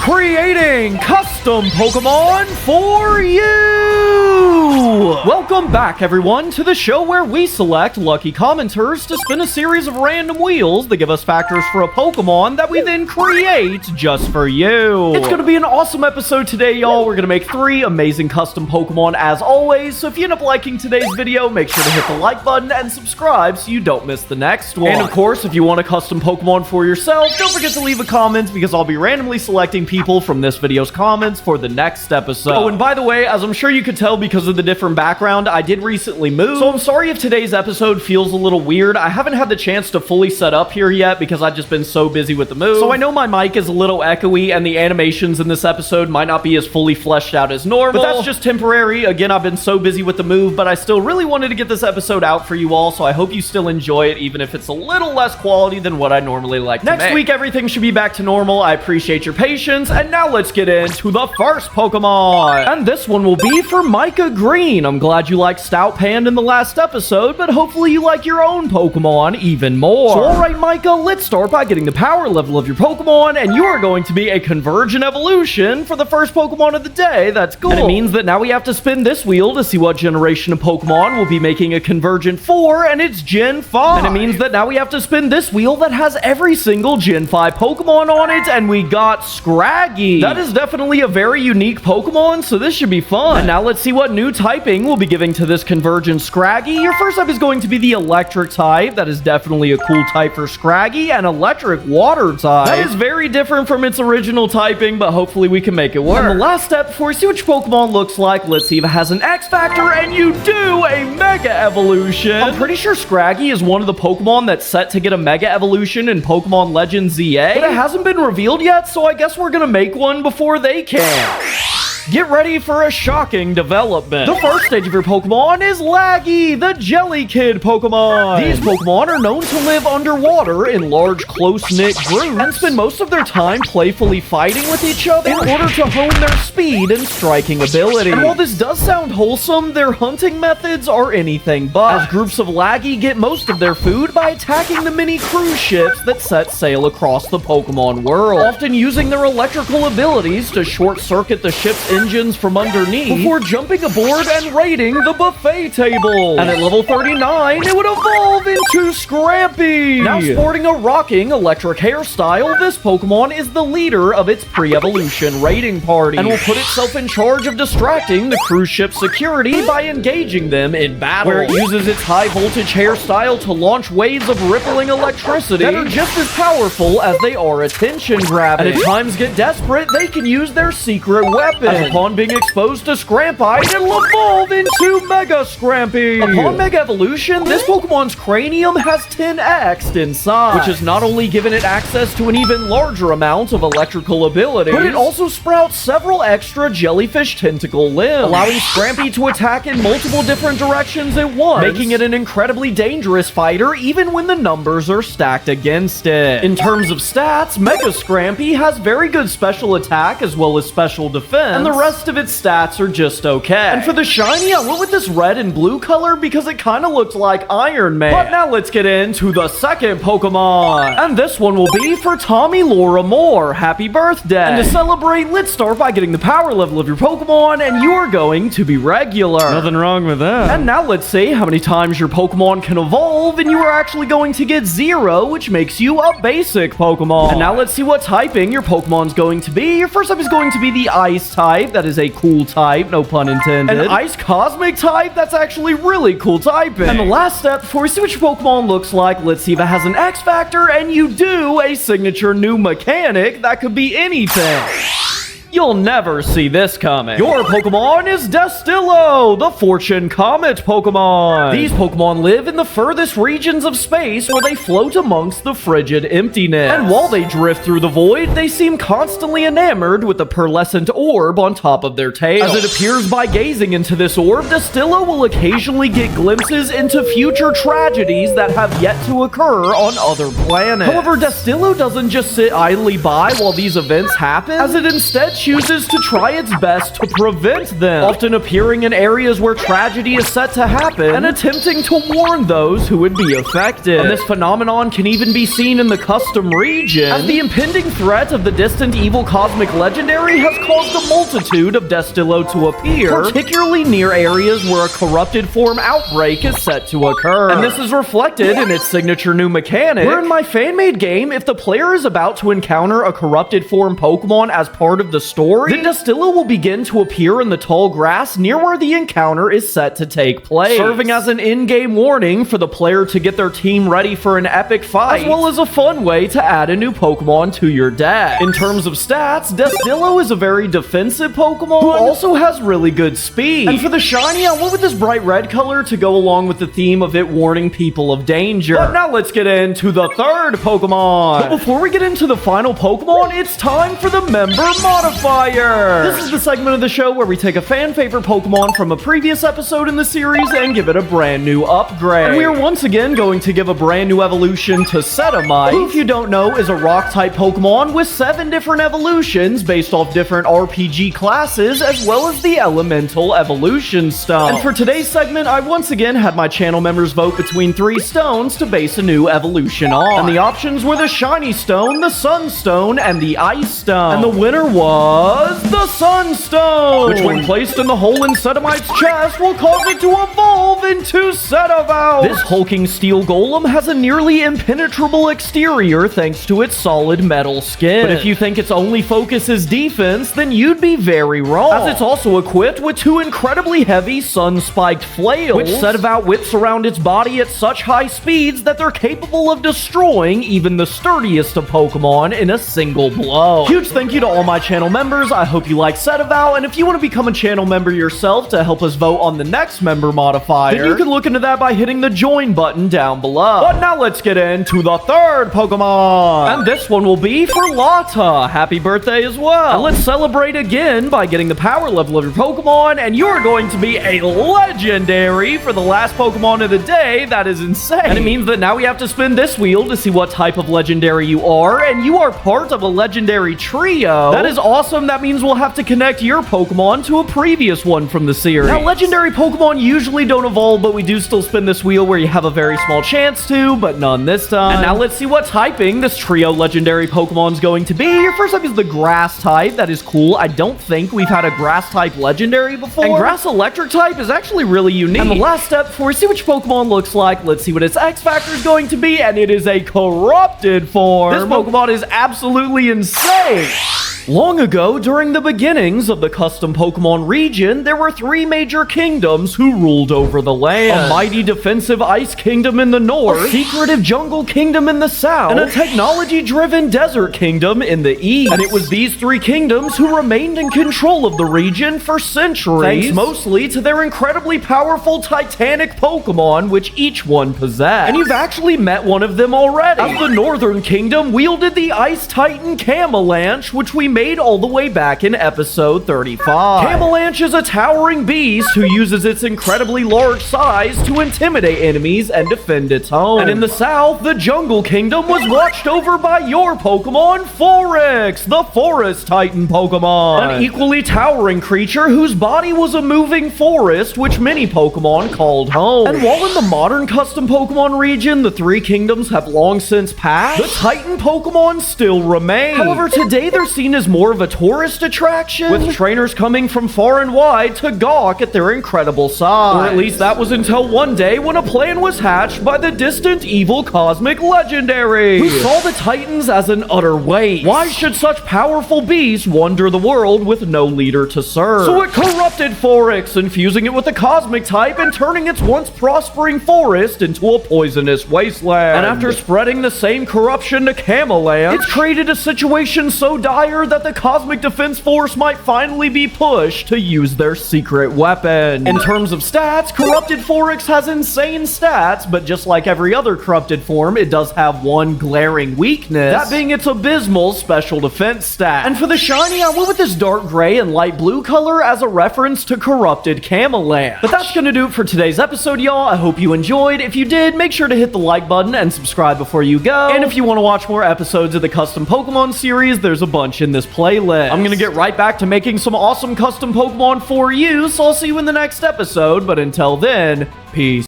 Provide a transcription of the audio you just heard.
creating custom Pokemon for you! Welcome back, everyone, to the show where we select lucky commenters to spin a series of random wheels that give us factors for a Pokemon that we then create just for you. It's gonna be an awesome episode today, y'all. We're gonna make 3 amazing custom Pokemon as always, so if you end up liking today's video, make sure to hit the like button and subscribe so you don't miss the next one. And of course, if you want a custom Pokemon for yourself, don't forget to leave a comment because I'll be randomly selecting people from this video's comments for the next episode. Oh, and by the way, as I'm sure you could tell because of the different background, I did recently move, so I'm sorry if today's episode feels a little weird. I haven't had the chance to fully set up here yet because I've just been so busy with the move. So I know my mic is a little echoey and the animations in this episode might not be as fully fleshed out as normal, but that's just temporary. Again, I've been so busy with the move, but I still really wanted to get this episode out for you all, so I hope you still enjoy it, even if it's a little less quality than what I normally like to make. Next week, everything should be back to normal. I appreciate your patience, and now let's get into the first Pokemon. And this one will be for Micah Green. I'm glad you liked Stout Pand in the last episode, but hopefully you like your own Pokemon even more. So alright, Micah, let's start by getting the power level of your Pokemon, and you are going to be a Convergent Evolution for the first Pokemon of the day. That's cool. And it means that now we have to spin this wheel to see what generation of Pokemon will be making a Convergent for, and it's Gen 5. And it means that now we have to spin this wheel that has every single Gen 5 Pokemon on it, and we got Scraggy. That is definitely a very unique Pokemon, so this should be fun. And now let's see what new typing we'll be giving to this Convergent Scraggy. Your first type is going to be the Electric type. That is definitely a cool type for Scraggy. And Electric Water type. That is very different from its original typing, but hopefully we can make it work. And the last step, before we see which Pokemon looks like, let's see if it has an X Factor, and you do a Mega Evolution. I'm pretty sure Scraggy is one of the Pokemon that's set to get a Mega Evolution in Pokemon Legends ZA, but it hasn't been revealed yet, so I guess we're gonna make one before they can. Get ready for a shocking development. The first stage of your Pokemon is Laggy, the Jelly Kid Pokemon. These Pokemon are known to live underwater in large, close-knit groups and spend most of their time playfully fighting with each other in order to hone their speed and striking ability. And while this does sound wholesome, their hunting methods are anything but, as groups of Laggy get most of their food by attacking the mini cruise ships that set sail across the Pokemon world, often using their electrical abilities to short-circuit the ship's engines from underneath before jumping aboard and raiding the buffet table. And at level 39, it would evolve into Scrampy. Now sporting a rocking electric hairstyle, this Pokemon is the leader of its pre-evolution raiding party and will put itself in charge of distracting the cruise ship security by engaging them in battle, where it uses its high voltage hairstyle to launch waves of rippling electricity that are just as powerful as they are attention grabbing. And at times get desperate, they can use their secret weapon. Upon being exposed to Scrampite, it'll evolve into Mega Scrampy. Upon Mega Evolution, this Pokemon's cranium has 10x'd in size, which has not only given it access to an even larger amount of electrical abilities, but it also sprouts several extra jellyfish tentacle limbs, allowing Scrampy to attack in multiple different directions at once, making it an incredibly dangerous fighter even when the numbers are stacked against it. In terms of stats, Mega Scrampy has very good special attack as well as special defense, and the rest of its stats are just okay. And for the shiny, I went with this red and blue color because it kind of looks like Iron Man. But now let's get into the second Pokemon. And this one will be for Tommy Laura Moore. Happy birthday. And to celebrate, let's start by getting the power level of your Pokemon, and you are going to be regular. Nothing wrong with that. And now let's see how many times your Pokemon can evolve, and you are actually going to get 0, which makes you a basic Pokemon. And now let's see what typing your Pokemon's going to be. Your first type is going to be the Ice type. That is a cool type, no pun intended. An Ice Cosmic type, that's actually really cool typing. And the last step, before we see what your Pokemon looks like, let's see if it has an X Factor, and you do a signature new mechanic that could be anything. You'll never see this coming. Your Pokemon is Destillo, the Fortune Comet Pokemon. These Pokemon live in the furthest regions of space where they float amongst the frigid emptiness. And while they drift through the void, they seem constantly enamored with the pearlescent orb on top of their tail. As it appears by gazing into this orb, Destillo will occasionally get glimpses into future tragedies that have yet to occur on other planets. However, Destillo doesn't just sit idly by while these events happen, as it instead chooses to try its best to prevent them, often appearing in areas where tragedy is set to happen and attempting to warn those who would be affected. And this phenomenon can even be seen in the custom region, as the impending threat of the distant evil cosmic legendary has caused a multitude of Destillo to appear, particularly near areas where a corrupted form outbreak is set to occur. And this is reflected in its signature new mechanic, where in my fan-made game, if the player is about to encounter a corrupted form Pokemon as part of the story, then Destillo will begin to appear in the tall grass near where the encounter is set to take place, serving as an in-game warning for the player to get their team ready for an epic fight, as well as a fun way to add a new Pokemon to your deck. In terms of stats, Destillo is a very defensive Pokemon who also has really good speed. And for the shiny, I went with this bright red color to go along with the theme of it warning people of danger. But now let's get into the third Pokemon. But before we get into the final Pokemon, it's time for the member modifier. This is the segment of the show where we take a fan favorite Pokemon from a previous episode in the series and give it a brand new upgrade. And we are once again going to give a brand new evolution to Setamite, who, if you don't know, is a rock type Pokemon with 7 different evolutions based off different RPG classes, as well as the elemental evolution stone. And for today's segment, I once again had my channel members vote between 3 stones to base a new evolution on. And the options were the shiny stone, the sunstone, and the ice stone. And the winner was the sunstone, which when placed in the hole in Setamite's chest will cause it to evolve into Setaval. This hulking steel golem has a nearly impenetrable exterior thanks to its solid metal skin. But if you think its only focus is defense, then you'd be very wrong, as it's also equipped with 2 incredibly heavy sun-spiked flails, which Setaval whips around its body at such high speeds that they're capable of destroying even the sturdiest of Pokemon in a single blow. Huge thank you to all my channel members. I hope you like Setaval, and if you want to become a channel member yourself to help us vote on the next member modifier, then you can look into that by hitting the join button down below. But now let's get into the third Pokemon, and this one will be for Lata. Happy birthday as well. And let's celebrate again by getting the power level of your Pokemon, and you're going to be a legendary for the last Pokemon of the day. That is insane. And it means that now we have to spin this wheel to see what type of legendary you are, and you are part of a legendary trio. That is awesome. That means we'll have to connect your Pokemon to a previous one from the series. Now, legendary Pokemon usually don't evolve, but we do still spin this wheel where you have a very small chance to, but none this time. And now let's see what typing this trio legendary Pokemon's going to be. Your first type is the grass type. That is cool. I don't think we've had a grass type legendary before. And grass electric type is actually really unique. And the last step, before we see which Pokemon looks like, let's see what its X factor is going to be, and it is a corrupted form. This Pokemon is absolutely insane. Long ago, during the beginnings of the Custom Pokémon region, there were 3 major kingdoms who ruled over the land. A mighty defensive ice kingdom in the north, a secretive jungle kingdom in the south, and a technology-driven desert kingdom in the east. And it was these 3 kingdoms who remained in control of the region for centuries, thanks mostly to their incredibly powerful titanic Pokémon, which each one possessed. And you've actually met one of them already, as the northern kingdom wielded the Ice Titan Camelanche, which we made all the way back in episode 35. Camelanche is a towering beast who uses its incredibly large size to intimidate enemies and defend its home. And in the south, the Jungle Kingdom was watched over by your Pokemon, Forex, the Forest Titan Pokemon. An equally towering creature whose body was a moving forest, which many Pokemon called home. And while in the modern Custom Pokemon region, the 3 kingdoms have long since passed, the Titan Pokemon still remain. However, today they're seen as more of a tourist attraction, with trainers coming from far and wide to gawk at their incredible size. Or at least that was until one day when a plan was hatched by the distant evil cosmic legendary, who saw the Titans as an utter waste. Why should such powerful beasts wander the world with no leader to serve? So it corrupted Forex, infusing it with the cosmic type and turning its once prospering forest into a poisonous wasteland. And after spreading the same corruption to Camelanche, it's created a situation so dire that the Cosmic Defense Force might finally be pushed to use their secret weapon. In terms of stats, Corrupted Forex has insane stats, but just like every other corrupted form, it does have one glaring weakness, that being its abysmal special defense stat. And for the shiny, I went with this dark gray and light blue color as a reference to Corrupted Camelanche. But that's gonna do it for today's episode, y'all. I hope you enjoyed. If you did, make sure to hit the like button and subscribe before you go. And if you want to watch more episodes of the Custom Pokemon series, there's a bunch in this this playlist. I'm gonna get right back to making some awesome custom Pokemon for you, so I'll see you in the next episode, but until then, peace.